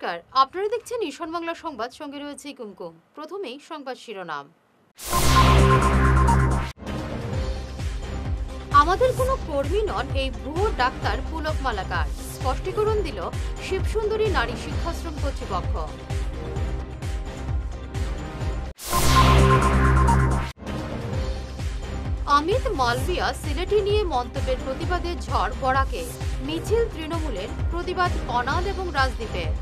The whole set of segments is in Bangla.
নমস্কার, আপনারা দেখছেন ঈশান বাংলা সংবাদ, সঙ্গে রয়েছে কুমকুম। প্রথমেই সংবাদ শিরোনাম। আমাদের কোনো কর্মী নন এই ভুয়ো ডাক্তার পুলক মালাকার, স্পষ্টীকরণ দিল শিবসুন্দরী নারী শিক্ষাশ্রম কর্তৃপক্ষ। অমিত মালভিয়া সিলেটি নিয়ে মন্তব্যের প্রতিবাদে ঝড় বরাকে, মিছিল তৃণমূলের, প্রতিবাদ কনাদ এবং রাজদ্বীপের।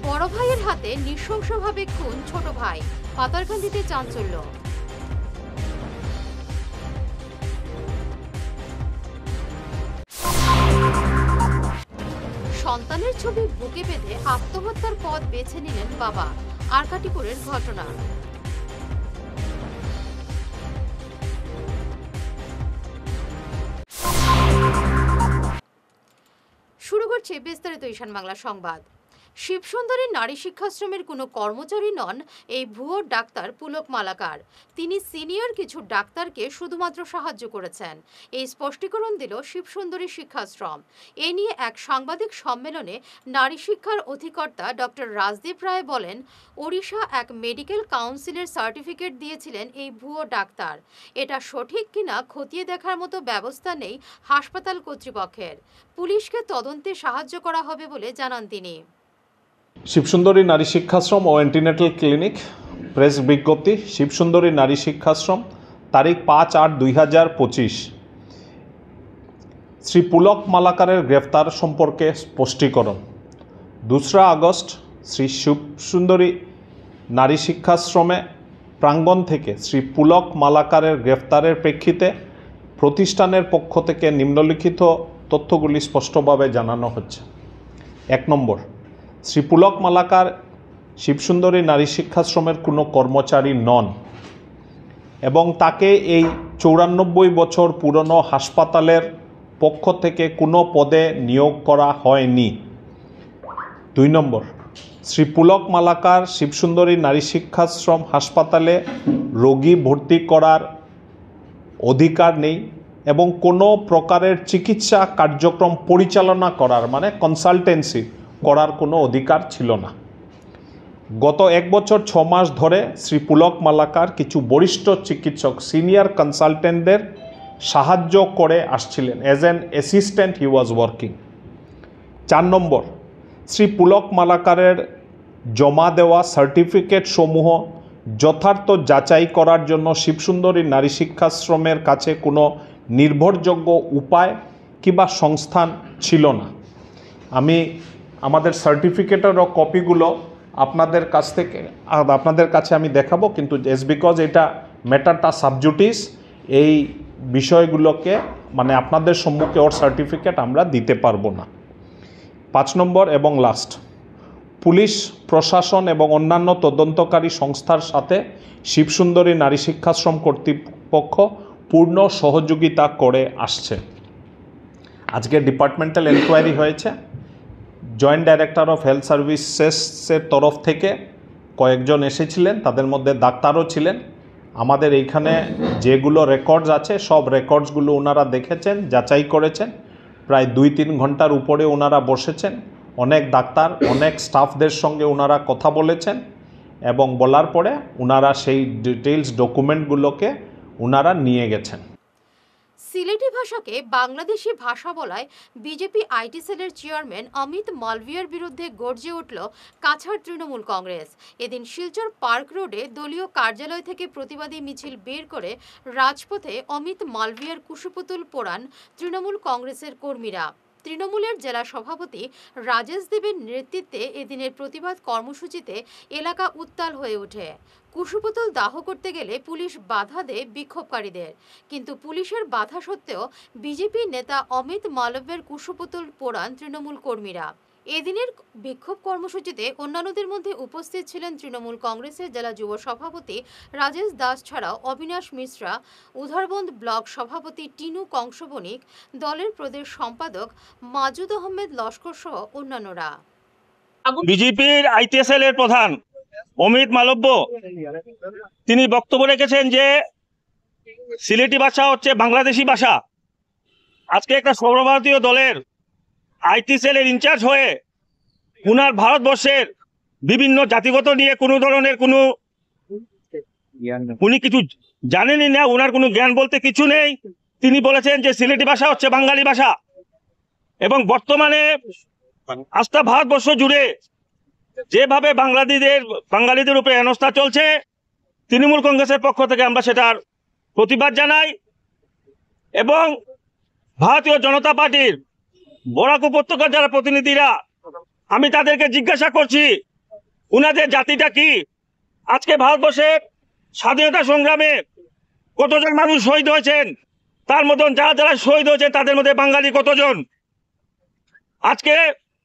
বড় ভাইয়ের হাতে নৃশংসভাবে খুন ছোট ভাই, পাতারকান্দিতে চাঞ্চল্য। সন্তানের ছবি বুকে বেঁধে আত্মহত্যার পথ বেছে নিলেন বাবা, আরকাটিপুরের ঘটনা। শুরু করছে বিস্তারিত ঈশান বাংলা সংবাদ। শিবসুন্দরী নারী শিক্ষাশ্রমের কোনো কর্মচারী নন এই ভুয়ো ডাক্তার পুলক মালাকার। তিনি সিনিয়র কিছু ডাক্তারকে শুধুমাত্র সাহায্য করেছেন, এই স্পষ্টীকরণ দিল শিবসুন্দরী শিক্ষাশ্রম। এ নিয়ে এক সাংবাদিক সম্মেলনে নারী শিক্ষার অধিকর্তা ডক্টর রাজদীপ রায় বলেন, ওড়িশা এক মেডিকেল কাউন্সিলের সার্টিফিকেট দিয়েছিলেন এই ভুয়ো ডাক্তার। এটা সঠিক কিনা খতিয়ে দেখার মতো ব্যবস্থা নেই হাসপাতাল কর্তৃপক্ষের। পুলিশকে তদন্তে সাহায্য করা হবে বলে জানান তিনি। শিবসুন্দরী নারী শিক্ষাশ্রম ও অ্যান্টিনেটাল ক্লিনিক প্রেস বিজ্ঞপ্তি। শিবসুন্দরী নারী শিক্ষাশ্রম, তারিখ 5/8/2025। শ্রী পুলক মালাকারের গ্রেফতার সম্পর্কে স্পষ্টীকরণ। 2 আগস্ট শ্রী শিবসুন্দরী নারী শিক্ষাশ্রমে প্রাঙ্গণ থেকে শ্রী পুলক মালাকারের গ্রেফতারের প্রেক্ষিতে প্রতিষ্ঠানের পক্ষ থেকে নিম্নলিখিত তথ্যগুলি স্পষ্টভাবে জানানো হচ্ছে। 1 নম্বর, শ্রী পুলক মালাকার শিবসুন্দরী নারী শিক্ষাশ্রমের কোনো কর্মচারী নন এবং তাকে এই 94 বছর পুরনো হাসপাতালের পক্ষ থেকে কোনো পদে নিয়োগ করা হয়নি। 2 নম্বর, শ্রী পুলক মালাকার শিবসুন্দরী নারী শিক্ষাশ্রম হাসপাতালে রোগী ভর্তি করার অধিকার নেই এবং কোনো প্রকারের চিকিৎসা কার্যক্রম পরিচালনা করার কনসালটেন্সি করার কোনো অধিকার ছিল না। গত 1 বছর 6 মাস ধরে শ্রী পুলক মালাকার কিছু বরিষ্ঠ চিকিৎসক সিনিয়র কনসালটেন্টদের সাহায্য করে আসছিলেন। As an assistant he was working. 4 নম্বর, শ্রী পুলক মালাকারের জমা দেওয়া সার্টিফিকেট সমূহ যথার্থ যাচাই করার জন্য শিবসুন্দরী নারী শিক্ষাশ্রমের কাছে কোনো নির্ভরযোগ্য উপায় কিংবা সংস্থান ছিল না। আমি আমাদের সার্টিফিকেটেরও কপিগুলো আপনাদের কাছে আমি দেখাবো, কিন্তু বিকজ এটা ম্যাটারটা সাবজুডিস, এই বিষয়গুলোকে আপনাদের সম্মুখে ওর সার্টিফিকেট আমরা দিতে পারবো না। 5 নম্বর এবং লাস্ট, পুলিশ প্রশাসন এবং অন্যান্য তদন্তকারী সংস্থার সাথে শিবসুন্দরী নারী শিক্ষাশ্রম কর্তৃপক্ষ পূর্ণ সহযোগিতা করে আসছে। আজকে ডিপার্টমেন্টাল এনকোয়ারি হয়েছে। জয়েন্ট ডাইরেক্টর অফ হেলথ সার্ভিসেসের তরফ থেকে কয়েকজন এসেছিলেন, তাদের মধ্যে ডাক্তারও ছিলেন। আমাদের এইখানে যেগুলো রেকর্ডস আছে সব রেকর্ডসগুলো ওনারা দেখেছেন, যাচাই করেছেন। প্রায় 2-3 ঘন্টার উপরে ওনারা বসেছেন। অনেক ডাক্তার, অনেক স্টাফদের সঙ্গে ওনারা কথা বলেছেন এবং বলার পরে ওনারা সেই ডিটেইলস ডকুমেন্টগুলোকে ওনারা নিয়ে গেছেন। সিলেটি ভাষাকে বাংলাদেশি ভাষা বলায় বিজেপি আইটি সেলের চেয়ারম্যান অমিত মালভিয়ার বিরুদ্ধে গর্জে উঠল কাছাড় তৃণমূল কংগ্রেস। এদিন শিলচর পার্ক রোডে দলীয় কার্যালয় থেকে প্রতিবাদী মিছিল বের করে রাজপথে অমিত মালভিয়ার কুশপুতুল পোড়ান তৃণমূল কংগ্রেসের কর্মীরা। তৃণমূলের জেলা সভাপতি রাজেশ দেবের নেতৃত্বে এদিনের প্রতিবাদ কর্মসূচিতে এলাকা উত্তাল হয়ে ওঠে। কুশপুতুল দাহ করতে গেলে পুলিশ বাধা দেয় বিক্ষোভকারীদের, কিন্তু পুলিশের বাধা সত্ত্বেও বিজেপি নেতা অমিত মালব্যের কুশপুতুল পোড়ান তৃণমূল কর্মীরা। এদিনের বিক্ষোভ কর্মসূচিতে অন্যান্যদের মধ্যে উপস্থিত ছিলেন তৃণমূল কংগ্রেসের জেলা যুব সভাপতি রাজেশ দাস ছাড়াও অবিনাশ মিশ্রা, উধারবন্দ ব্লক সভাপতি টিনু কংসবণিক, দলের প্রদেশ সম্পাদক মাজুদ আহমেদ লস্কর সহ অন্যান্যরা। বিজেপির আইটিএসএল এর প্রধান অমিত মালব্য তিনি বক্তব্য রেখেছেন যে সিলেটি ভাষা হচ্ছে বাংলাদেশি ভাষা আজকে একটা সর্বভারতীয় দলের আইটি সেলের ইনচার্জ হয়ে উনার ভারতবর্ষের বিভিন্ন জাতিগত নিয়ে কোনো ধরনের কোনো উনি কিছু জানেনই না, উনার কোনো জ্ঞান বলতে কিছু নেই। তিনি বলেছেন যে সিলেটি ভাষা হচ্ছে বাঙালি ভাষা, এবং বর্তমানে আস্থা ভারতবর্ষ জুড়ে যেভাবে বাঙালিদের উপরে হেনস্থা চলছে, তৃণমূল কংগ্রেসের পক্ষ থেকে আমরা সেটার প্রতিবাদ জানাই। এবং ভারতীয় জনতা পার্টির বরাক উপত্যকার যারা প্রতিনিধিরা, আমি তাদেরকে জিজ্ঞাসা করছি উনাদের জাতিটা কি। আজকে ভারতবর্ষের স্বাধীনতা সংগ্রামে কতজন মানুষ শহীদ হয়েছেন, তার মতন যারা যারা শহীদ হয়েছেন তাদের মধ্যে বাঙালি কতজন। আজকে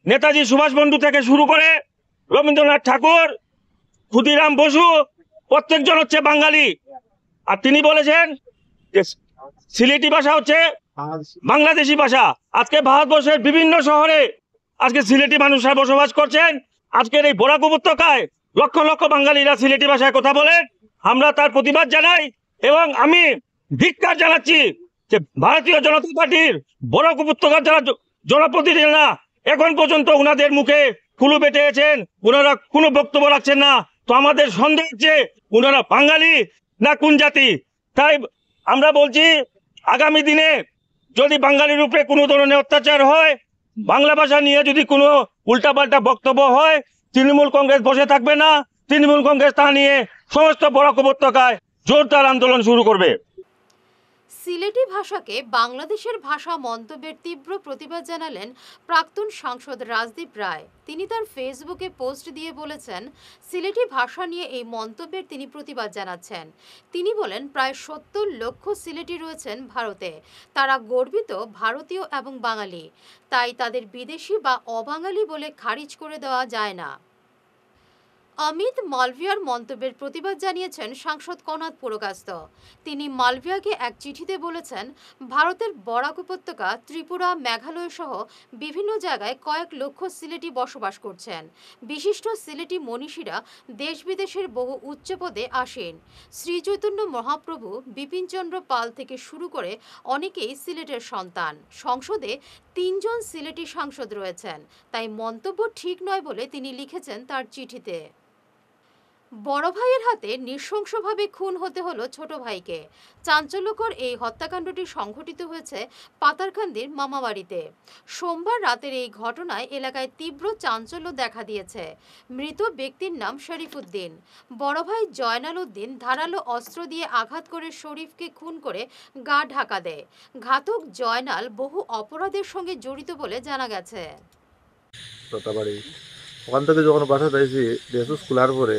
নেতাজি সুভাষ বন্ধু থেকে শুরু করে রবীন্দ্রনাথ ঠাকুর, ক্ষুদিরাম বসু, প্রত্যেকজন হচ্ছে বাঙালি। আর তিনি বলেছেন যে সিলেটি ভাষা হচ্ছে বাংলাদেশি ভাষা। আজকে ভারতবর্ষের বিভিন্ন শহরে আজকে সিলেটি মানুষরা বসবাস করছেন। আজকের এই বরাক উপত্যকায় লক্ষ লক্ষ বাঙালিরা সিলেটি ভাষায় কথা বলেন। আমরা তার প্রতিবাদ জানাই এবং আমি ধিক্কার জানাচ্ছি যে ভারতীয় জনতা পার্টির বরাক উপত্যকার যারা জনপ্রতিনিধিরা এখন পর্যন্ত উনাদের মুখে কুলু বেটেছেন, উনারা কোনো বক্তব্য রাখছেন না। তো আমাদের সন্দেহ হচ্ছে উনারা বাঙালি না কোন জাতি। তাই আমরা বলছি আগামী দিনে যদি বাঙালির উপরে কোনো ধরনের অত্যাচার হয়, বাংলা ভাষা নিয়ে যদি কোনো উল্টাপাল্টা বক্তব্য হয়, তৃণমূল কংগ্রেস বসে থাকবে না। তৃণমূল কংগ্রেস তা নিয়ে সমস্ত বরাক উপত্যকায় জোরদার আন্দোলন শুরু করবে। সিলেটি ভাষাকে বাংলাদেশের ভাষা মন্তব্যের তীব্র প্রতিবাদ জানালেন প্রাক্তন সাংসদ রাজদীপ রায়। তিনি তার ফেসবুকে পোস্ট দিয়ে বলেছেন, সিলেটি ভাষা নিয়ে এই মন্তব্যের তিনি প্রতিবাদ জানাচ্ছেন। তিনি বলেন, প্রায় ৭০ লক্ষ সিলেটি রয়েছেন ভারতে। তারা গর্বিত ভারতীয় এবং বাঙালি, তাই তাদের বিদেশি বা অবাঙালি বলে খারিজ করে দেওয়া যায় না। অমিত মালভিয়ার মন্তব্যের প্রতিবাদ জানিয়েছেন সাংসদ কনাদ পুরকাস্ত। তিনি মালভিয়াকে এক চিঠিতে বলেছেন, ভারতের বরাক উপত্যকা, ত্রিপুরা, মেঘালয় সহ বিভিন্ন জায়গায় কয়েক লক্ষ সিলেটি বসবাস করছেন। বিশিষ্ট সিলেটি মনীষীরা দেশ বিদেশের বহু উচ্চ পদে আসেন। শ্রী চৈতন্য মহাপ্রভু, বিপিনচন্দ্র পাল থেকে শুরু করে অনেকেই সিলেটের সন্তান। সংসদে ৩ জন সিলেটি সাংসদ রয়েছেন, তাই মন্তব্য ঠিক নয় বলে তিনি লিখেছেন তার চিঠিতে। বড় ভাইয়ের হাতে নৃশংসভাবে খুন হতে হলো ছোট ভাইকে। চাঞ্চল্যকর এই হত্যাকাণ্ডটি সংঘটিত হয়েছে পাতারকান্দির মামাবাড়িতে। সোমবার রাতের এই ঘটনায় এলাকায় তীব্র চাঞ্চল্য দেখা দিয়েছে। মৃত ব্যক্তির নাম শরীফ উদ্দিন। বড় ভাই জয়নাল উদ্দিন ধারালো অস্ত্র দিয়ে আঘাত করে শরীফকে খুন করে গা ঢাকা দেয়। ঘাতক জয়নাল বহু অপরাধের সঙ্গে জড়িত বলে জানা গেছে। ওখান থেকে যখন বাসা যাইছি দেশু স্কুলার পরে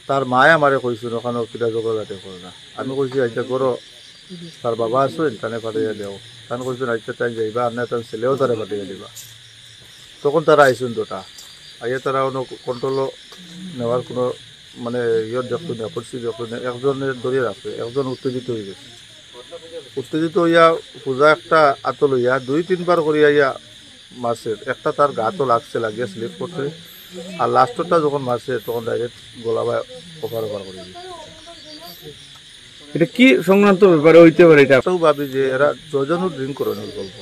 তার মায়ে আমারে কইছিল ওখানে কিটা জগড়াতে করে না। আমি কইছি আইটা করো, তার বাবা আসুন তানে পাঠিয়ে দেও। তান কইছেন আইটা টাইম যাইবা, আর না তার ছেলেও তারা পাঠিয়ে দিবা। তখন তারা আইসুন দুটা আইয়া, তারা কোনো কন্ট্রোল নেওয়ার কোনো মানে দেখতো না, পরিস্থিতি দেখতো না। একজনের ধরিয়ে রাখছে, একজন উত্তেজিত হয়ে গেছে। উত্তেজিত হইয়া পূজা একটা আতো লইয়া ২-৩ বার করিয়া ইয়া মারছে। একটা তার গাতো লাগছে, লাগিয়ে স্লিপ করছে। আর লাস্টটা যখন মারছে তখন ডাইরেক্ট গলা বা ওপার করে দিয়েছে। এটা কি সংক্রান্ত ব্যাপারে হইতে পারে? এটা ভাবি যে এরা দুজনও ড্রিঙ্ক করে নেই গল্প।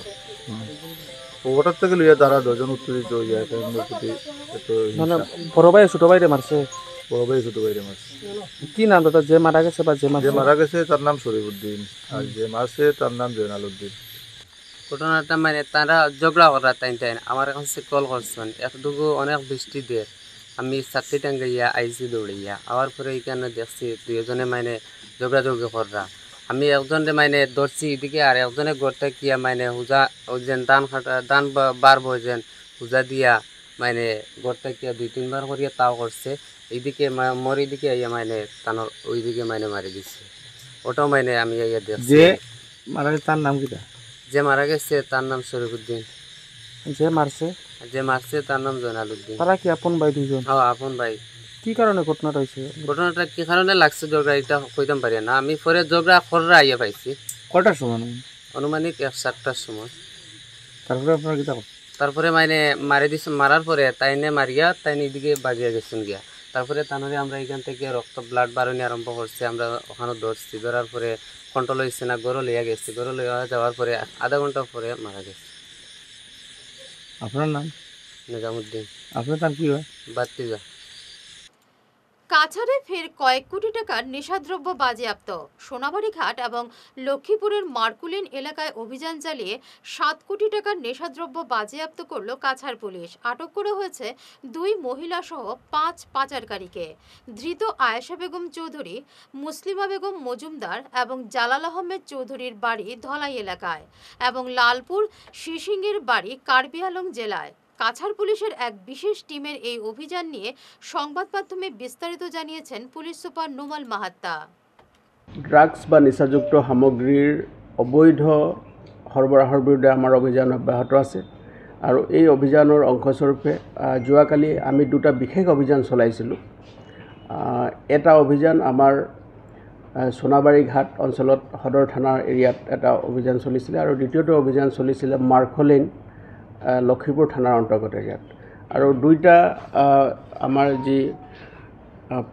ওটার থেকে লইয়া তারা দুজন উত্তেজিত হয়ে যায়। মানে বড় ভাই ছোট ভাইরে মারছে? বড় ভাই ছোট ভাইরে মারছে। কি নাম দাদা যে মারা গেছে? বা যে মারা গেছে তার নাম শরীফ উদ্দিন, আর যে মারছে তার নাম জয়নাল উদ্দিন। ঘটনাটা মানে তারা ঝগড়া করা তাই আমার কাছে কল করছেন। এতটুকু অনেক বৃষ্টি দিয়ে আমি ছাত্রী টাঙ্গাইয়া আইসি দৌড়াইয়া আওয়ার পরে এইখানে দেখছি দুজনে মানে ঝগড়াঝগড়ি করা। আমি একজনে মানে ধরছি এদিকে, আর একজনে গড়তে কিয়া মানে হুজা যেন দান বার বইছেন হুজা দিয়া মানে গড়তে কিয়া ২-৩ বার করিয়া তাও করছে। এইদিকে মরি দিকে আইয়া মানে তানোর ওইদিকে মানে মারি দিচ্ছে। ওটাও মানে আমি আইয়া দেখছি। যে মারা গেছে তার নাম কিটা? যে মারা গেছে তার নাম শরীফ উদ্দিন। যে মারছে তার নাম জয়নাল উদ্দিন। তারা কি আপন ভাই দুজন? হ্যাঁ, আপন ভাই। কি কারণে ঘটনাটা হয়েছে? ঘটনাটা কি কারণে লাগছে ঝগড়া এটা কইতাম পারি না। আমি পরে ঝগড়া খররা আইয়া পাইছি। কটার সময়? অনুমানিক ৭টার সময়। তারপরে আপনার কি? তারপরে মানে মারি দিছে। মারার পরে তাইনে মারিয়া তাইনে এদিকে বাগিয়া গেছেন গিয়া। তারপরে তানরে আমরা এখান থেকে রক্ত ব্লাড বাড়ানি আরম্ভ করছি, আমরা ওখানে ধরছি, ধরার পরে কন্ট্রোল হয়েছে না, গরু লইয়া গেছি, গরু লইয়া যাওয়ার পরে আধা ঘন্টা পরে মারা গেছে। আপনার নাম? নিজামুদ্দিন। আপনার নাম কি হয়? বাত্তিজা। কাছাড়ে ফের কয়েক কোটি টাকার নেশাদ্রব্য বাজেয়াপ্ত। সোনাবাড়ি ঘাট এবং লক্ষ্মীপুরের মার্কুলিন এলাকায় অভিযান চালিয়ে 7 কোটি টাকার নেশাদ্রব্য বাজেয়াপ্ত করল কাছাড় পুলিশ। আটক করা হয়েছে 2 মহিলা সহ 5 পাচারকারীকে। ধৃত আয়েশা বেগম চৌধুরী, মুসলিমা বেগম মজুমদার এবং জালাল আহমেদ চৌধুরীর বাড়ি ধলাই এলাকায় এবং লালপুর শিশিংয়ের বাড়ি কার্বি আংলং জেলায়। কাছাড় পুলিশের এক বিশেষ টিমের এই অভিযান নিয়ে সংবাদ মাধ্যমে বিস্তারিত জানিয়েছেন পুলিশ সুপার নুমাল মাহাত্তা। ড্রাগছ বা নিচাযুক্ত সামগ্ৰীৰ অবৈধ সৰবৰাহৰ বিৰুদ্ধে আমাৰ অভিযান অব্যাহত আছে আৰু এই অভিযানৰ অংশস্বৰূপে যোৱাকালি আমি 2টা বিশেষ অভিযান চলাইছিলোঁ। এটা অভিযান আমাৰ সোনাবাড়ী ঘাট অঞ্চলত সদৰ থানাৰ এৰিয়াত এটা অভিযান চলিছিলে আৰু দ্বিতীয়টো অভিযান চলিছিলে মাৰ্কলেন লক্ষীপুৰ থানাৰ অন্তৰ্গত এৰিয়াত। আৰু 2টা আমাৰ যি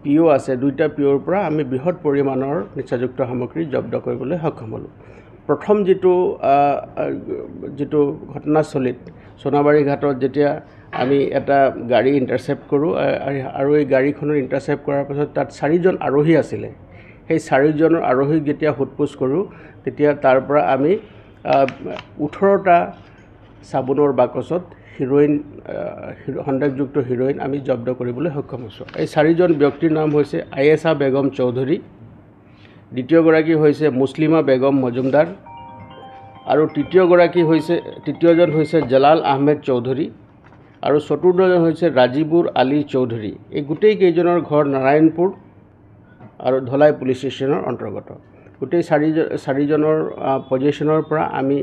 পিঅ আছে, 2টা পিঅ'ৰ পৰা আমি বৃহৎ পৰিমাণৰ নিচাযুক্ত সামগ্ৰী জব্দ কৰিবলৈ সক্ষম হ'লোঁ। প্ৰথম যিটো ঘটনাস্থলীত সোনাবাড়ী ঘাটত যেতিয়া আমি এটা গাড়ী ইণ্টাৰচেপ্ট কৰোঁ আৰু এই গাড়ীখনৰ ইণ্টাৰচেপ্ট কৰাৰ পাছত তাত 4জন আৰোহী আছিলে। সেই 4জনৰ আৰোহীক যেতিয়া সোধপোছ কৰোঁ তেতিয়া তাৰ পৰা আমি 18টা চাবোনৰ বাকচত হিৰোইন, সন্দেহযুক্ত হিৰোইন আমি জব্দ কৰিবলৈ সক্ষম হৈছোঁ। এই 4জন ব্যক্তিৰ নাম হৈছে আয়েশা বেগম চৌধুৰী, দ্বিতীয়গৰাকী হৈছে মুছলিমা বেগম মজুমদাৰ আৰু তৃতীয়জন হৈছে জালাল আহমেদ চৌধুৰী আৰু চতুৰ্থজন হৈছে ৰাজীবুৰ আলী চৌধুৰী। এই গোটেইকেইজনৰ ঘৰ নাৰায়ণপুৰ আৰু ধলাই পুলিচ ষ্টেচনৰ অন্তৰ্গত। গোটেই 4জনৰ পজিশ্যনৰ পৰা আমি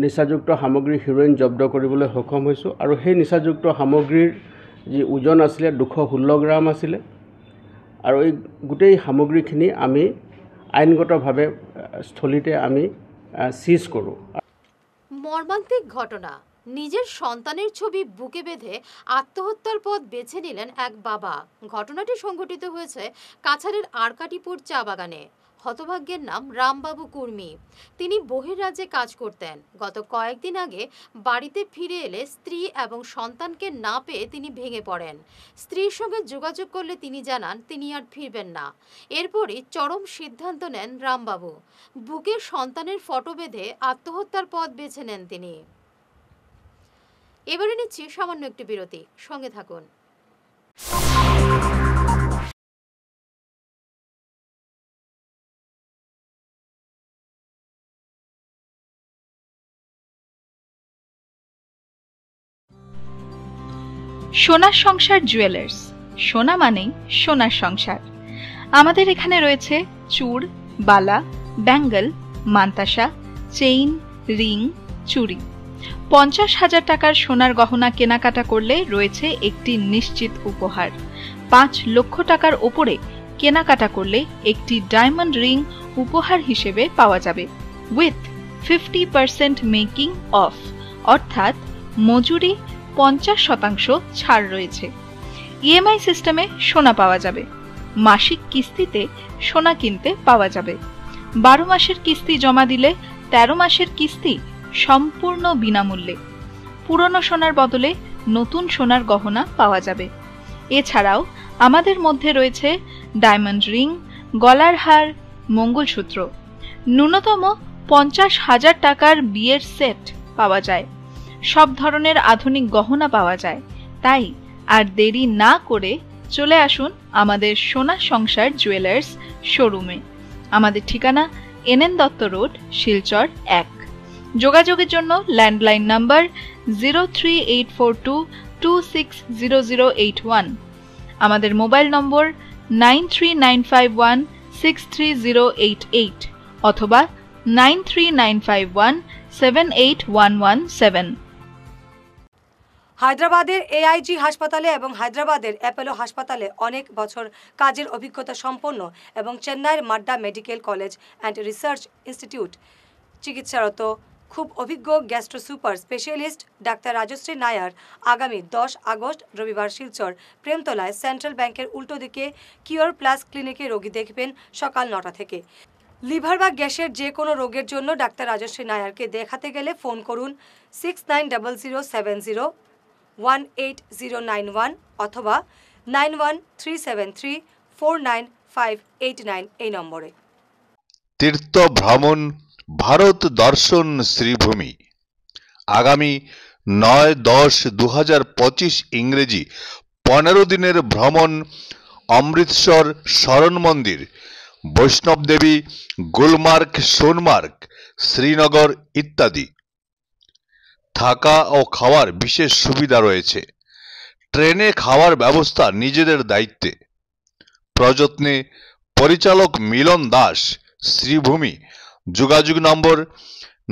নিচাযুক্ত সামগ্ৰী হিৰোইন জব্দ কৰিবলৈ সক্ষম হৈছোঁ আৰু সেই নিচাযুক্ত সামগ্ৰীৰ যি ওজন আছিলে 216 গ্ৰাম আছিলে আৰু এই গোটেই সামগ্ৰীখিনি আমি আইনগতভাৱে স্থলীতে আমি সিজ কৰোঁ। মর্মান্তিক ঘটনা। নিজের সন্তানের ছবি বুকে বেঁধে আত্মহত্যার পথ বেছে নিলেন এক বাবা। ঘটনাটি সংঘটিত হয়েছে কাছাড়ের আরকাটিপুর চা বাগানে। হতভাগ্যের নাম রামবাবু কুর্মি। তিনি বহির্রাজ্যে কাজ করতেন। গত কয়েকদিন আগে বাড়িতে ফিরে এলে স্ত্রী এবং সন্তানকে না পেয়ে তিনি ভেঙে পড়েন। স্ত্রীর সঙ্গে যোগাযোগ করলে তিনি জানান তিনি আর ফিরবেন না। এরপরই চরম সিদ্ধান্ত নেন রামবাবু। বুকে সন্তানের ফটো বেঁধে আত্মহত্যার পথ বেছে নেন তিনি। এবারে নিচ্ছি সামান্য একটি বিরতি, সঙ্গে থাকুন। সোনার সংসার জুয়েলার্স। সোনা মানেই সোনার সংসার। আমাদের এখানে রয়েছে চূড়, বালা, ব্যাঙ্গল, মান্তাসা, চেইন, রিং, চুড়ি। 50,000 টাকার সোনার গহনা কেনাকাটা করলে রয়েছে একটি নিশ্চিত উপহার। 5 লক্ষ টাকার ওপরে কেনাকাটা করলে একটি ডায়মন্ড রিং উপহার হিসেবে পাওয়া যাবে উইথ 50% মেকিং অফ, অর্থাৎ মজুরি 50% ছাড় রয়েছে। ইএমআই সিস্টেমে সোনা পাওয়া যাবে। মাসিক কিস্তিতে সোনা কিনতে পাওয়া যাবে। 12 মাসের কিস্তি জমা দিলে 13 মাসের কিস্তি সম্পূর্ণ বিনামূল্যে। পুরনো সোনার বদলে নতুন সোনার গহনা পাওয়া যাবে। এছাড়াও আমাদের মধ্যে রয়েছে ডায়মন্ড রিং, গলার হার, মঙ্গলসূত্র। ন্যূনতম 50,000 টাকার বিয়ের সেট পাওয়া যায়। সব ধরনের আধুনিক গহনা পাওয়া যায়। তাই আর দেরি না করে চলে আসুন আমাদের সোনা সংসার জুয়েলার্স শোরুমে। আমাদের ঠিকানা এনএন দত্ত রোড, শিলচর 1। যোগাযোগের জন্য ল্যান্ডলাইন নাম্বার 03842260081, আমাদের মোবাইল নম্বর 9395163088 অথবা 9395178117। হায়দ্রাবাদের এআইজি হাসপাতালে এবং হায়দ্রাবাদের অ্যাপোলো হাসপাতালে অনেক বছর কাজের অভিজ্ঞতা সম্পন্ন এবং চেন্নাইয়ের মাড্ডা medical college and research institute চিকিৎসারত খুব অভিজ্ঞ gastro super specialist doctor Rajashree Nair আগামী 10 আগস্ট রবিবার শিলচর প্রেমতলায় সেন্ট্রাল ব্যাংকের উল্টো দিকে কিওর প্লাস ক্লিনিকে রোগী দেখবেন সকাল 9টা থেকে। লিভার বা গ্যাসের যে কোনো রোগের জন্য ডাক্তার রাজশ্রী নায়ারকে দেখাতে গেলে ফোন করুন 690070 18091 অথবা 9137349589 এই নম্বরে। তীর্থ ভ্রমণ ভারত দর্শন শ্রীভূমি আগামী 9-10-2025 ইংরেজি 15 দিনের ভ্রমণ অমৃতসর শরণ মন্দির, বৈষ্ণব দেবী, গুলমার্গ, সোনমার্গ, শ্রীনগর ইত্যাদি। থাকা ও খাওয়ার বিশেষ সুবিধা রয়েছে। ট্রেনে খাওয়ার ব্যবস্থা নিজেদের দায়িত্বে। প্রযত্নে পরিচালক মিলন দাস, শ্রীভূমি। যোগাযোগ নম্বর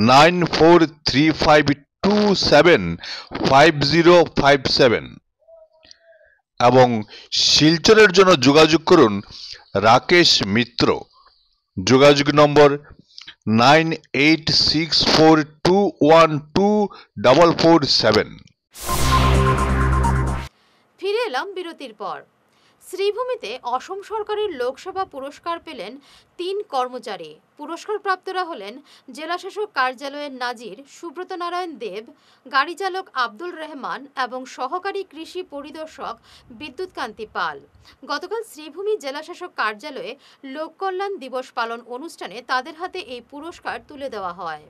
9435275057 এবং শিলচরের জন্য যোগাযোগ করুন রাকেশ মিত্র। যোগাযোগ নম্বর 9864212447। ফিরে এলাম বিরতির পর। শ্রীভূমিতে অসম সরকারের লোকসভা পুরস্কার পেলেন 3 কর্মচারী। পুরস্কারপ্রাপ্তরা হলেন জেলাশাসক কার্যালয়ের নাজির সুব্রত নারায়ণ দেব, গাড়ি চালক আব্দুল রহমান এবং সহকারী কৃষি পরিদর্শক বিদ্যুৎকান্তি পাল। গতকাল শ্রীভূমি জেলাশাসক কার্যালয়ে লোক কল্যাণ দিবস পালন অনুষ্ঠানে তাদের হাতে এই পুরস্কার তুলে দেওয়া হয়।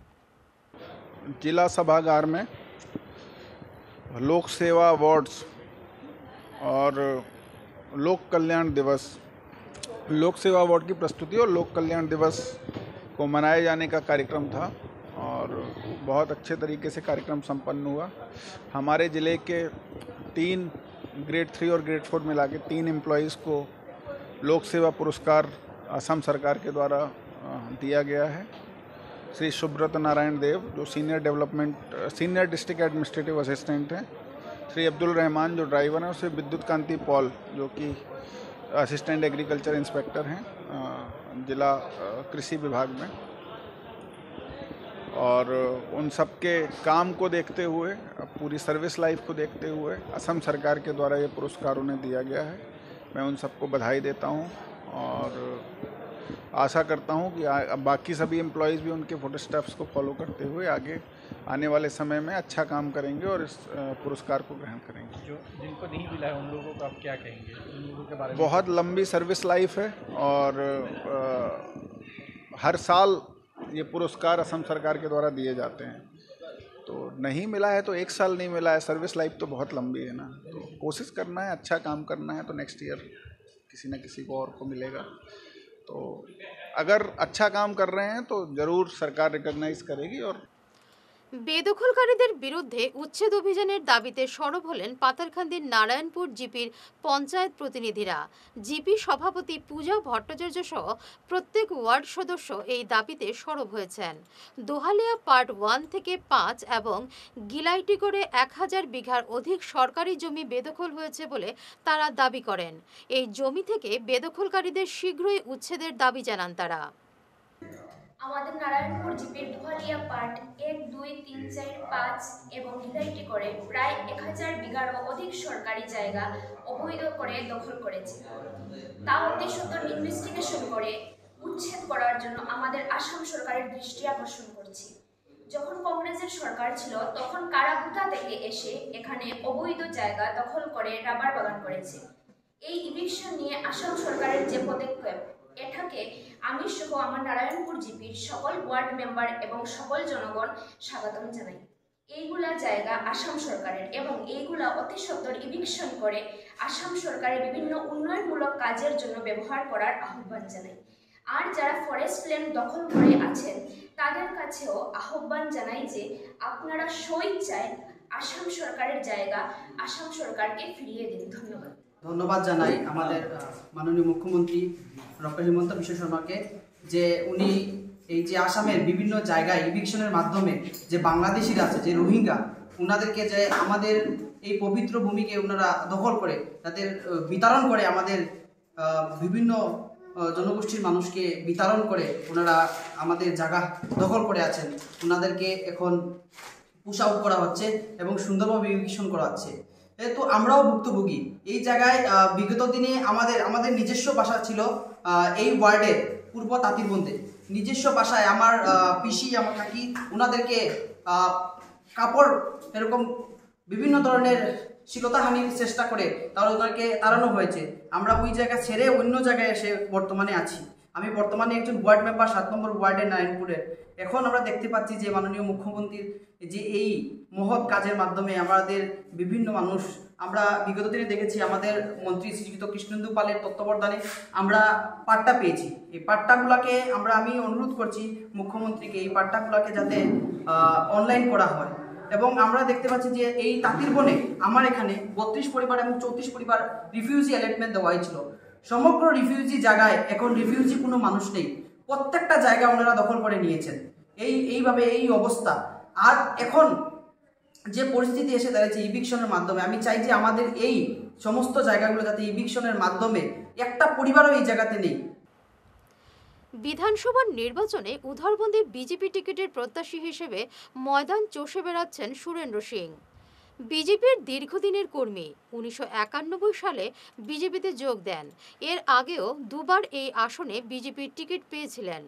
जिला सभागार में लोक सेवा अवार्ड्स और लोक कल्याण दिवस, लोक सेवा अवार्ड की प्रस्तुति और लोक कल्याण दिवस को मनाए जाने का कार्यक्रम था और बहुत अच्छे तरीके से कार्यक्रम संपन्न हुआ। हमारे ज़िले के 3 ग्रेड 3 और ग्रेड 4 मिला के 3 एम्प्लॉयज़ को लोक सेवा पुरस्कार असम सरकार के द्वारा दिया गया है। श्री सुब्रत नारायण देव जो सीनियर डिस्ट्रिक्ट एडमिनिस्ट्रेटिव असिस्टेंट हैं, श्री अब्दुल रहमान जो ड्राइवर हैं, और श्री विद्युतकांति पॉल जो कि असिस्टेंट एग्रीकल्चर इंस्पेक्टर हैं जिला कृषि विभाग में। और उन सब के काम को देखते हुए, पूरी सर्विस लाइफ को देखते हुए असम सरकार के द्वारा ये पुरस्कार उन्हें दिया गया है। मैं उन सबको बधाई देता हूँ और आशा करता हूँ कि बाकी सभी एम्प्लॉयज़ भी उनके फुट स्टेप्स को फॉलो करते हुए आगे आने वाले समय में अच्छा काम करेंगे और इस पुरस्कार को ग्रहण करेंगे। जो जिनको नहीं मिला है उन लोगों को आप क्या कहेंगे, उन लोगों के बारे में? बहुत लंबी सर्विस लाइफ है और हर साल ये पुरस्कार असम सरकार के द्वारा दिए जाते हैं, तो नहीं मिला है तो 1 साल नहीं मिला है। सर्विस लाइफ तो बहुत लंबी है ना, तो कोशिश करना है, अच्छा काम करना है, तो नेक्स्ट ईयर किसी न किसी को और को मिलेगा। तो अगर अच्छा काम कर रहे हैं तो ज़रूर सरकार रिकॉग्नाइज करेगी। और বেদখলকারীদের বিরুদ্ধে উচ্ছেদ অভিযানের দাবিতে সরব হলেন পাতারকান্দির নারায়ণপুর জিপির পঞ্চায়েত প্রতিনিধিরা। জিপি সভাপতি পূজা ভট্টাচার্য সহ প্রত্যেক ওয়ার্ড সদস্য এই দাবিতে সরব হয়েছেন। দোহালিয়া পার্ট 1 থেকে 5 এবং গিলাইটিগড়ে 1000 বিঘার অধিক সরকারি জমি বেদখল হয়েছে বলে তারা দাবি করেন। এই জমি থেকে বেদখলকারীদের শীঘ্রই উচ্ছেদের দাবি জানান তারা। আমাদের নারায়ণপুর জিপির দোহালিয়া পার্ট 1, 2, 3, 4, 5 এবং গিলাইটি করে প্রায় 1000 বিঘারও অধিক সরকারি জায়গা অবৈধ করে দখল করেছে। তা অতি সত্বর ইনভেস্টিগেশন করে উচ্ছেদ করার জন্য আমাদের আসাম সরকারের দৃষ্টি আকর্ষণ করছি। যখন কংগ্রেসের সরকার ছিল তখন কারাগুতা থেকে এসে এখানে অবৈধ জায়গা দখল করে রাবার বাগান করেছে। এই ইভিকশন নিয়ে আসাম সরকারের যে পদক্ষেপ, এটাকে আমি সহ আমার নারায়ণপুর জিপির সকল ওয়ার্ড মেম্বার এবং সকল জনগণ স্বাগতম জানাই। এইগুলা জায়গা আসাম সরকারের এবং এইগুলা অতি সত্বর ইভিকশন করে আসাম সরকারের বিভিন্ন উন্নয়নমূলক কাজের জন্য ব্যবহার করার আহ্বান জানাই। আর যারা ফরেস্ট ল্যান্ড দখল করে আছেন তাদের কাছেও আহ্বান জানাই যে আপনারা স্বেচ্ছায় আসাম সরকারের জায়গা আসাম সরকারকে ফিরিয়ে দিন। ধন্যবাদ। ধন্যবাদ জানাই আমাদের মাননীয় মুখ্যমন্ত্রী ডক্টর হিমন্ত বিশ্ব শর্মাকে, যে উনি এই যে আসামের বিভিন্ন জায়গায় ইভিকশনের মাধ্যমে যে বাংলাদেশিরা আছে, যে রোহিঙ্গা, ওনাদেরকে যে আমাদের এই পবিত্র ভূমিকে ওনারা দখল করে তাদের বিতরণ করে আমাদের বিভিন্ন জনগোষ্ঠীর মানুষকে বিতরণ করে ওনারা আমাদের জায়গা দখল করে আছেন, ওনাদেরকে এখন পুশ আউট করা হচ্ছে এবং সুন্দরভাবে ইভিকশন করা হচ্ছে। তো আমরাও ভুক্তভোগী। এই জায়গায় বিগত দিনে আমাদের নিজস্ব বাসা ছিল এই ওয়ার্ডের পূর্ব তাঁতিরবন্দে। নিজস্ব বাসায় আমার পিসি, আমার কাকি, ওনাদেরকে কাপড় এরকম বিভিন্ন ধরনের শ্লীলতাহানির চেষ্টা করে তাহলে ওদেরকে তাড়ানো হয়েছে। আমরা ওই জায়গা ছেড়ে অন্য জায়গায় এসে বর্তমানে আছি। আমি বর্তমানে একজন ওয়ার্ড মেম্বার 7 নম্বর ওয়ার্ডের নারায়ণপুরের। এখন আমরা দেখতে পাচ্ছি যে মাননীয় মুখ্যমন্ত্রীর যে এই মহৎ কাজের মাধ্যমে আমাদের বিভিন্ন মানুষ, আমরা বিগত দিনে দেখেছি আমাদের মন্ত্রী শ্রীযুক্ত কৃষ্ণেন্দু পালের তত্ত্বাবধানে আমরা পাট্টা পেয়েছি। এই পাট্টাগুলোকে আমি অনুরোধ করছি মুখ্যমন্ত্রীকে এই পাট্টাগুলোকে যাতে অনলাইন করা হয়। এবং আমরা দেখতে পাচ্ছি যে এই তাঁতিরবনে আমার এখানে 32 পরিবার এবং 34 পরিবার রিফিউজি অ্যালটমেন্ট দেওয়া হয়েছিল। সমগ্র রিফিউজি জায়গায় এখন রিফিউজি কোনো মানুষ নেই, প্রত্যেকটা জায়গা ওনারা দখল করে নিয়েছেন। এইভাবে এই অবস্থা। আর এখন যে পরিস্থিতি এসে দাঁড়িয়েছে ইভিকশনের মাধ্যমে, আমি চাই যে আমাদের এই সমস্ত জায়গাগুলো যাতে ইভিকশনের মাধ্যমে একটা পরিবারও এই জায়গাতে নেই। বিধানসভার নির্বাচনে উধারবন্দে বিজেপি টিকিটের প্রত্যাশী হিসেবে ময়দান চষে বেড়াচ্ছেন সুরেন্দ্র সিং। বিজেপির দীর্ঘদিনের কর্মী, 1991 সালে বিজেপিতে যোগ দেন। এর আগেও দুবার এই আসনে বিজেপির টিকিট পেয়েছিলেন।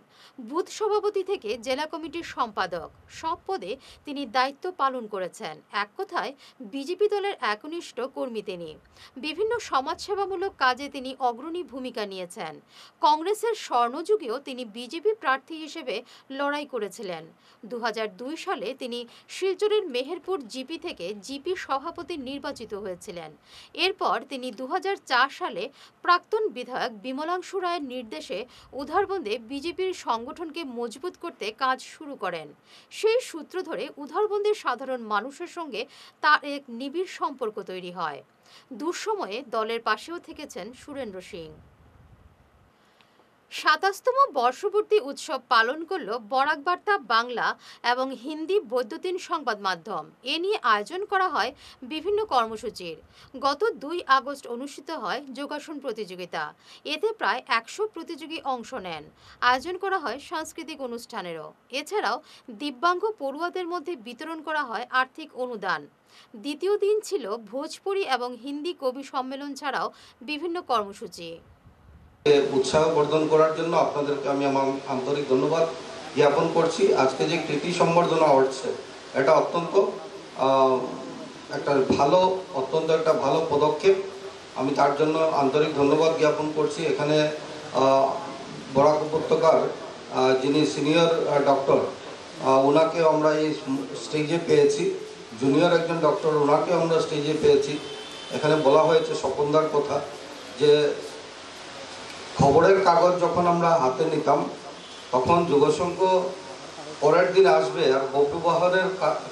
বুথ সভাপতি থেকে জেলা কমিটির সম্পাদক, সব পদে তিনি দায়িত্ব পালন করেছেন। এক কথায় বিজেপি দলের একনিষ্ঠ কর্মী তিনি। বিভিন্ন সমাজসেবামূলক কাজে তিনি অগ্রণী ভূমিকা নিয়েছেন। কংগ্রেসের স্বর্ণযুগেও তিনি বিজেপি প্রার্থী হিসেবে লড়াই করেছিলেন। 2002 সালে তিনি শিলচরের মেহেরপুর জিপি থেকে জিপি সভাপতি নির্বাচিত হয়েছিলেন। এরপর তিনি 2004 সালে প্রাক্তন বিধায়ক বিমলাংশু রায়ের নির্দেশে উধারবন্দে বিজেপির সংগঠনকে মজবুত করতে কাজ শুরু করেন। সেই সূত্র ধরে উধারবন্দের সাধারণ মানুষের সঙ্গে তার এক নিবিড় সম্পর্ক তৈরি হয়। দুঃসময়ে দলের পাশেও থেকেছেন সুরেন্দ্র সিং। 27তম বর্ষপূর্তি উৎসব পালন করল বরাক বার্তা বাংলা এবং হিন্দি বৈদ্যুতিন সংবাদ মাধ্যম। এ নিয়ে আয়োজন করা হয় বিভিন্ন কর্মসূচির। গত 2 আগস্ট অনুষ্ঠিত হয় যোগাসন প্রতিযোগিতা। এতে প্রায় 100 প্রতিযোগী অংশ নেন। আয়োজন করা হয় সাংস্কৃতিক অনুষ্ঠানেরও। এছাড়াও দিব্যাঙ্গ পড়ুয়াদের মধ্যে বিতরণ করা হয় আর্থিক অনুদান। দ্বিতীয় দিন ছিল ভোজপুরি এবং হিন্দি কবি সম্মেলন ছাড়াও বিভিন্ন কর্মসূচি। উৎসাহ বর্ধন করার জন্য আপনাদেরকে আমি আমার আন্তরিক ধন্যবাদ জ্ঞাপন করছি। আজকে যে কৃতি সম্বর্ধনা হচ্ছে এটা অত্যন্ত একটা ভালো পদক্ষেপ। আমি তার জন্য আন্তরিক ধন্যবাদ জ্ঞাপন করছি। এখানে বরাক উপত্যকার যিনি সিনিয়র ডক্টর, ওনাকে আমরা এই স্টেজে পেয়েছি। জুনিয়র একজন ডক্টর, ওনাকে আমরা স্টেজে পেয়েছি। এখানে বলা হয়েছে স্বপনদার কথা, যে খবরের কাগজ যখন আমরা হাতে নিতাম তখন যুগসংঘ পরের দিন আসবে আর বপুবাহনের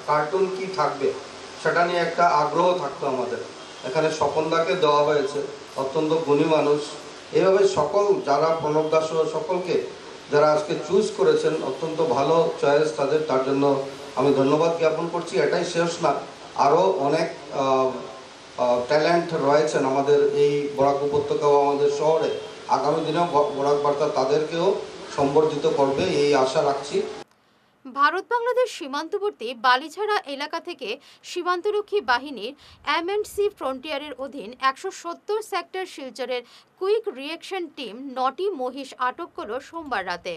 কার্টুন কি থাকবে সেটা নিয়ে একটা আগ্রহ থাকতো আমাদের। এখানে স্বপনদাকে দেওয়া হয়েছে, অত্যন্ত গুণী মানুষ। এইভাবে সকল যারা প্রণব দাস সকলকে যারা আজকে চুজ করেছেন, অত্যন্ত ভালো চয়েস তাদের, তার জন্য আমি ধন্যবাদ জ্ঞাপন করছি। এটাই শেষ না, আরও অনেক ট্যালেন্ট রয়েছেন আমাদের এই বরাক উপত্যকা ও আমাদের শহরে। আগামী দিনেও বরাক বার্তা তাদেরকেও সম্বর্ধিত করবে এই আশা রাখছি। ভারত বাংলাদেশ সীমান্তবর্তী বালিছাড়া এলাকা থেকে সীমান্তরক্ষী বাহিনীর M&C ফ্রন্টিয়ারের অধীন 170 সেক্টর শিলচরের কুইক রিঅ্যাকশন টিম 9টি মহিষ আটক করল সোমবার রাতে।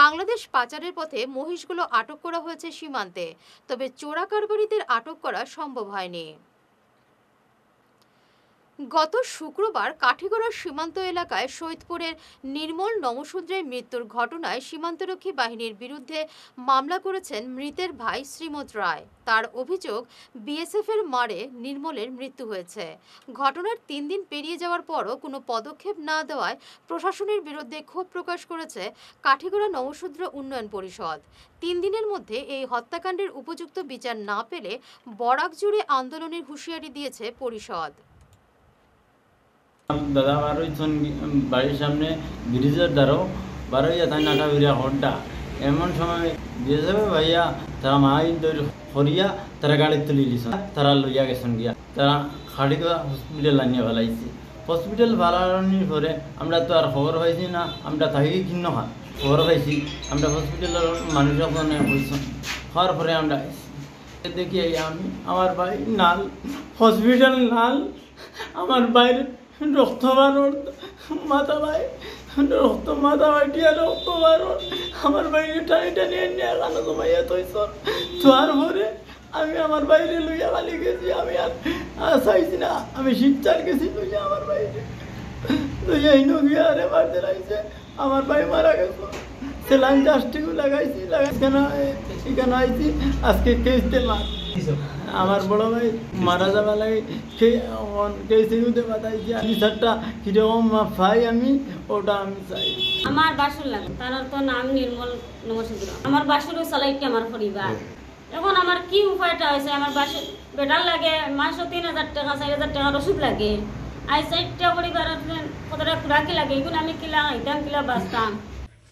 বাংলাদেশ পাচারের পথে মহিষগুলো আটক করা হয়েছে সীমান্তে, তবে চোরা কারবারিদের আটক করা সম্ভব হয়নি। গত শুক্রবার কাঠিগড়ার সীমান্ত এলাকায় সৈয়দপুরের নির্মল নমশূদ্রের মৃত্যুর ঘটনায় সীমান্তরক্ষী বাহিনীর বিরুদ্ধে মামলা করেছেন মৃতের ভাই শ্রীমত রায়। তার অভিযোগ, বিএসএফের মারে নির্মলের মৃত্যু হয়েছে। ঘটনার 3 দিন পেরিয়ে যাওয়ার পরও কোনো পদক্ষেপ না দেওয়ায় প্রশাসনের বিরুদ্ধে ক্ষোভ প্রকাশ করেছে কাঠিগড়া নমশূদ্র উন্নয়ন পরিষদ। 3 দিনের মধ্যে এই হত্যাকাণ্ডের উপযুক্ত বিচার না পেলে বরাক জুড়ে আন্দোলনের হুঁশিয়ারি দিয়েছে পরিষদ। দাদা বারোইছেন বাড়ির সামনে ব্রিজের দ্বারাও বারোইয়া তাই নাকা বিরা হড্ডা এমন সময় দিয়েছে ভাইয়া তারা মাইন তৈরি করিয়া তারা গাড়ি তুলি লিছেন, তারা লইয়া গেছেন গিয়া, তারা খাড়িগা হসপিটাল আনিয়া ফেলাইছে। হসপিটাল বাড়ানোর পরে আমরা তো আর খবর পাইছি না, আমরা তাই কিন্ন খবর পাইছি, আমরা হসপিটালের মানুষের ওখানে হওয়ার পরে আমরা দেখি আমি আমার ভাই নাল হসপিটাল নাল, আমার বাইরে রক্ত বারণ মাথা ভাই রক্ত মাথা বাটিয়া রক্ত বারণ, আমার বাইরে টানি টানি নিয়ে গানো জমাইয়া তৈছ তোয়ার পরে আমি আমার বাইরে লইয়া খালি গেছি, আমি আর চাইছি না, আমি শিক্ষার গেছি লইয়া আমার বাইরে লইয়া ইনো গিয়া আরে মারতে লাগছে, আমার ভাই মারা গেছে, সেলাইন জাস্টিকও লাগাইছি এখানে আইছি আজকে কেসতে মার আমার বড় ভাই মারা যাওয়া লাগে কেসে উঠে বাতাইছি, আমি স্যারটা কিরকম পাই আমি ওটা আমি চাই। আমার বাসুর লাগে, তার তো নাম নির্মল নমস্কার, আমার বাসুরও চালাইতে আমার পরিবার। এখন আমার কি উপায়টা হয়েছে, আমার বাসুর বেটার লাগে মাসও 3000 টাকা 4000 টাকার ওষুধ লাগে, আই 4টা পরিবার কতটা খুরাকি লাগে, এগুলো আমি কিলা খাইতাম কিলা বাঁচতাম।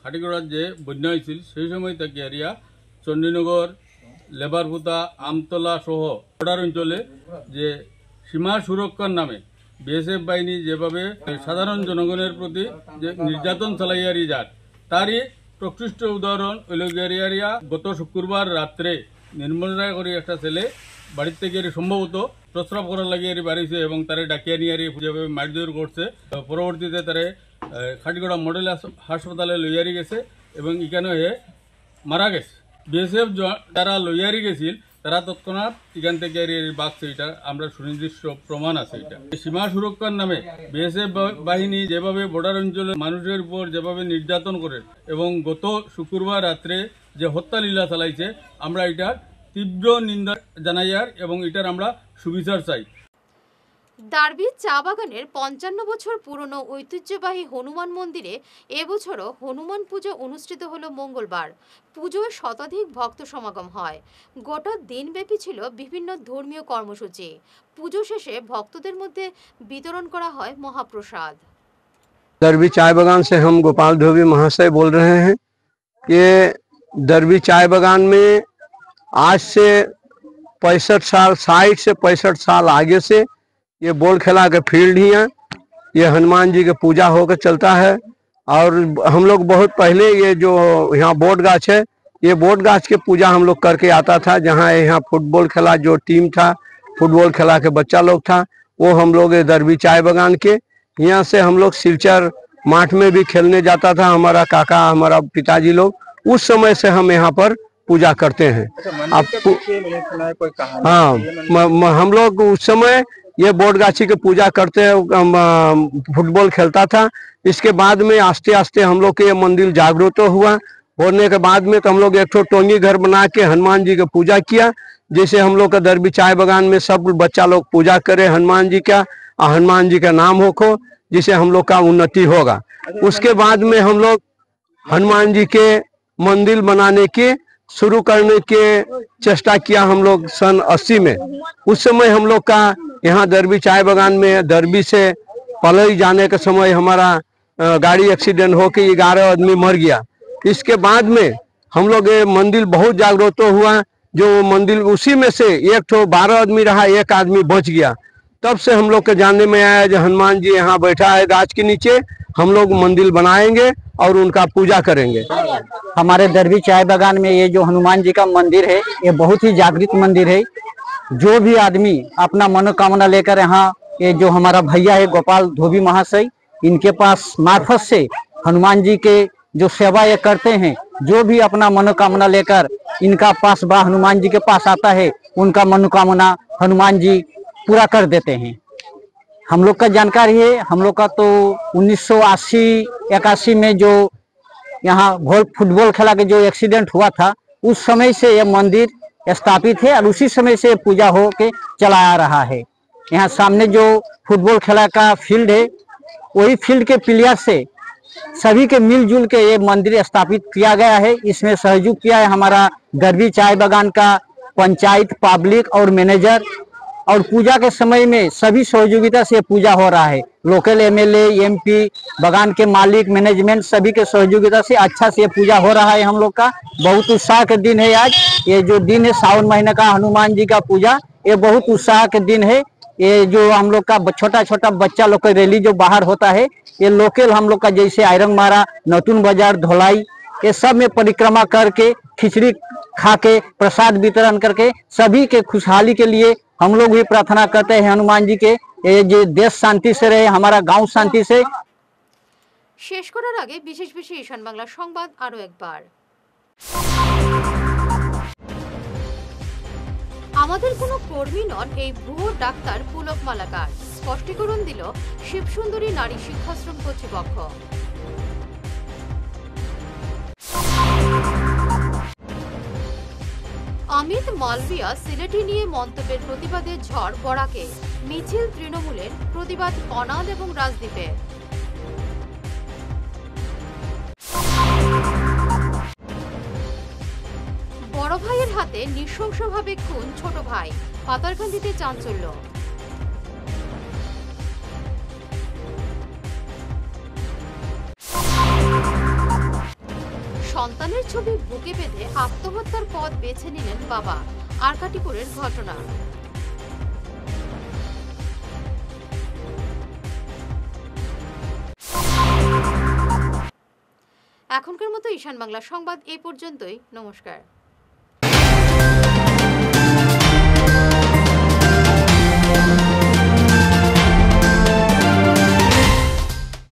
হাটিগড়ার যে বন্যা হয়েছিল সেই সময় তাকে এরিয়া চণ্ডীনগর লেবারপুতা আমতলা সহ বর্ডার অঞ্চলে যে সীমা সুরক্ষার নামে বিএসএফ বাহিনী যেভাবে সাধারণ জনগণের প্রতি যে নির্যাতন চালাইয়ারি যার তারই প্রকৃষ্ট উদাহরণ এরিয়া গত শুক্রবার রাত্রে নির্মল রায় করে একটা ছেলে বাড়ির থেকে সম্ভবত প্রস্রাব করার লাগিয়ে বাড়িছে এবং তারে ডাকিয়া নিয়ে যেভাবে মারধর করছে, পরবর্তীতে তারে খাটিগড়া মডেল হাসপাতালে লইয়ারি গেছে এবং এখানে মারা গেছে। বিএসএফ যারা লইয়ারি গেছিল তারা তৎক্ষণাৎ এখান থেকে বাঁচছে, এটা আমরা সুনির্দিষ্ট প্রমাণ আছে। এটা সীমা সুরক্ষার নামে বিএসএফ বাহিনী যেভাবে বর্ডার অঞ্চলে মানুষের উপর যেভাবে নির্যাতন করে এবং গত শুক্রবার রাত্রে যে হত্যা লীলা চালাইছে, আমরা এটার তীব্র নিন্দা জানাইয়ার এবং এটার আমরা সুবিচার চাই। ডার্বি চা বাগানের 55 বছর পুরনো ঐতিহ্যবাহী হনুমান মন্দিরে এবছরও হনুমান পুজো অনুষ্ঠিত হলো মঙ্গলবার। পুজোয় শতাধিক ভক্ত সমাগম হয়। গোটা দিনব্যাপী ছিল বিভিন্ন ধর্মীয় কর্মসূচি। পুজো শেষে ভক্তদের মধ্যে বিতরণ করা হয় মহাপ্রসাদ। दरबी चाय बागान से हम गोपाल धोबी महाशय बोल रहे हैं। ये दरबी चाय बागान में आज से 65 साल 60 से 65 साल आगे से ये बोल खेला के फील्ड ही है। ये हनुमान जी के पूजा होकर चलता है और हम लोग बहुत पहले ये जो यहाँ बोट गाछ है, ये बोट गाछ के पूजा हम लोग करके आता था। जहाँ यहाँ फुटबॉल खेला जो टीम था, फुटबॉल खेला के बच्चा लोग था, वो हम लोग दरबी चाय बागान के यहाँ से हम लोग सिलचर माठ में भी खेलने जाता था हमारा काका हमारा पिताजी लोग। उस समय से हम यहाँ पर पूजा करते हैं। हाँ, हम लोग उस समय ये बोट गाछी के पूजा करते हैं, फुटबॉल खेलता था। इसके बाद में आस्ते आस्ते हम लोग के ये मंदिर जागृत हुआ। होने के बाद में तो हम लोग एक टोंगी घर बना के हनुमान जी की पूजा किया। जैसे हम लोग का दरबी चाय बागान में सब बच्चा लोग पूजा करे हनुमान जी का, हनुमान जी का नाम होखो, जिससे हम लोग का उन्नति होगा। उसके बाद में हम लोग हनुमान जी के मंदिर बनाने के शुरू करने के चेष्टा किया हम लोग सन 80 में। उस समय हम लोग का यहाँ दरबी चाय बागान में दरबी से पलई जाने के समय हमारा गाड़ी एक्सीडेंट होके 11 आदमी मर गया। इसके बाद में हम लोग ये मंदिर बहुत जागृत हुआ। जो मंदिर उसी में से एक तो 12 आदमी रहा, एक आदमी बच गया। तब से हम लोग के जानने में आया जो हनुमान जी यहाँ बैठा है गाछ के नीचे, हम लोग मंदिर बनाएंगे और उनका पूजा करेंगे। हमारे दरबी चाय बागान में ये जो हनुमान जी का मंदिर है, ये बहुत ही जागृत मंदिर है। जो भी आदमी अपना मनोकामना लेकर यहाँ, ये जो हमारा भैया है गोपाल धोबी महाशय, इनके पास मार्फत से हनुमान जी के जो सेवा ये करते हैं, जो भी अपना मनोकामना लेकर इनका पास बा हनुमान जी के पास आता है, उनका मनोकामना हनुमान जी पूरा कर देते हैं। हम लोग का जानकारी है, हम लोग का तो 1980-81 में जो यहाँ फुटबॉल खेला के जो एक्सीडेंट हुआ था, उस समय से ये मंदिर स्थापित है और उसी समय से पूजा हो के चला आ रहा है। यहाँ सामने जो फुटबॉल खेला का फील्ड है, वही फील्ड के प्लेयर से सभी के मिलजुल के ये मंदिर स्थापित किया गया है। इसमें सहयोग किया है हमारा दरबी चाय बागान का पंचायत, पब्लिक और मैनेजर। और पूजा के समय में सभी सहयोगिता से पूजा हो रहा है। लोकल एमएलए, एमपी, बागान के मालिक, मैनेजमेंट सभी के सहयोगिता से अच्छा से पूजा हो रहा है। हम लोग का बहुत उत्साह के दिन है आज। ये जो दिन है सावन महीने का हनुमान जी का पूजा, ये बहुत उत्साह के दिन है। ये जो हम लोग का छोटा छोटा बच्चा लोग का रैली जो बाहर होता है, ये लोकल हम लोग का जैसे आयरन मारा, नतून बाजार, धोलाई, ये सब में परिक्रमा करके खिचड़ी खा के प्रसाद वितरण करके सभी के खुशहाली के लिए हम लोग भी प्रार्थना करते हैं हनुमान जी के, ये जो देश शांति से रहे, हमारा गांव शांति से। শেষ করার আগে বিশেষ বিশেষ ঈশান বাংলা সংবাদ আরো একবার। আমাদের কোনো কর্মী নন এই ভুয়ো ডাক্তার পুলক মালাকার, স্পষ্টীকরণ দিল শিবসুন্দরী নারী শিক্ষাশ্রম কর্তৃপক্ষ। অমিত মালভিয়া সিলেটি নিয়ে মন্তব্যের প্রতিবাদে ঝড় বরাকে, মিছিল তৃণমূলের, প্রতিবাদ কনাদ এবং রাজদ্বীপের। বড় ভাইয়ের হাতে নৃশংসভাবে খুন ছোট ভাই, পাতারকান্দিতে চাঞ্চল্য। সন্তানের ছবি বুকে বেঁধে আত্মহত্যার পথ বেছে নিলেন বাবা, আরকাটিপুরের ঘটনা। এখনকার মতো ঈশান বাংলা সংবাদ এই পর্যন্তই। নমস্কার।